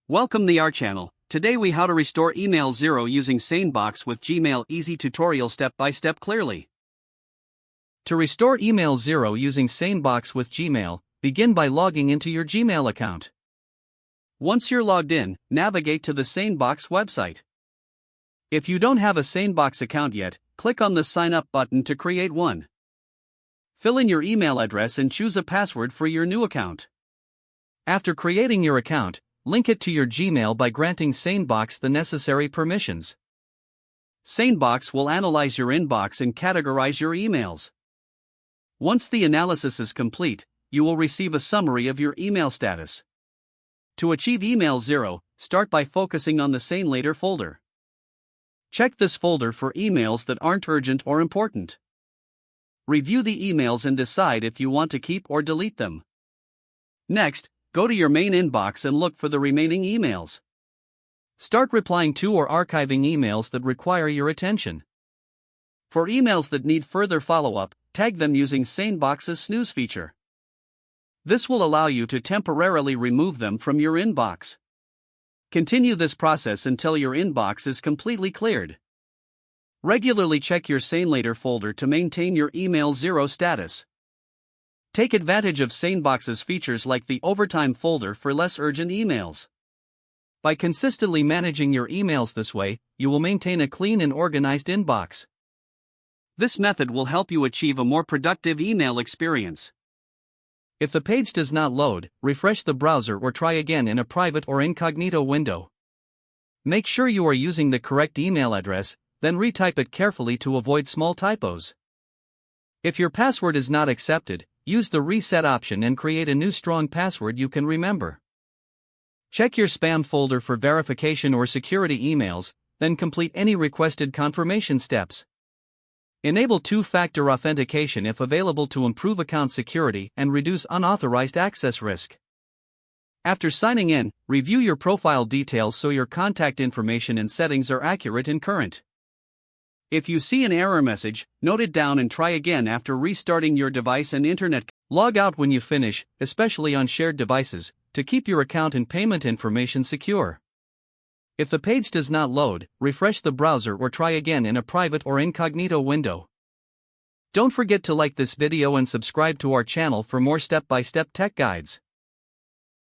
Welcome to our channel. Today we how to restore email 0 using SaneBox with Gmail. Easy tutorial step by step clearly. To restore email 0 using SaneBox with Gmail, begin by logging into your Gmail account. Once you're logged in, navigate to the SaneBox website. If you don't have a SaneBox account yet, click on the Sign Up button to create one. Fill in your email address and choose a password for your new account. After creating your account, link it to your Gmail by granting SaneBox the necessary permissions. SaneBox will analyze your inbox and categorize your emails. Once the analysis is complete, you will receive a summary of your email status. To achieve email 0, start by focusing on the Sane Later folder. Check this folder for emails that aren't urgent or important. Review the emails and decide if you want to keep or delete them. Next, go to your main inbox and look for the remaining emails. Start replying to or archiving emails that require your attention. For emails that need further follow-up, tag them using SaneBox's snooze feature. This will allow you to temporarily remove them from your inbox. Continue this process until your inbox is completely cleared. Regularly check your Sane Later folder to maintain your email 0 status. Take advantage of SaneBox's features like the Overtime folder for less urgent emails. By consistently managing your emails this way, you will maintain a clean and organized inbox. This method will help you achieve a more productive email experience. If the page does not load, refresh the browser or try again in a private or incognito window. Make sure you are using the correct email address, then retype it carefully to avoid small typos. If your password is not accepted, use the reset option and create a new strong password you can remember. Check your spam folder for verification or security emails, then complete any requested confirmation steps. Enable two-factor authentication if available to improve account security and reduce unauthorized access risk. After signing in, review your profile details so your contact information and settings are accurate and current. If you see an error message, note it down and try again after restarting your device and internet. Log out when you finish, especially on shared devices, to keep your account and payment information secure. If the page does not load, refresh the browser or try again in a private or incognito window. Don't forget to like this video and subscribe to our channel for more step-by-step tech guides.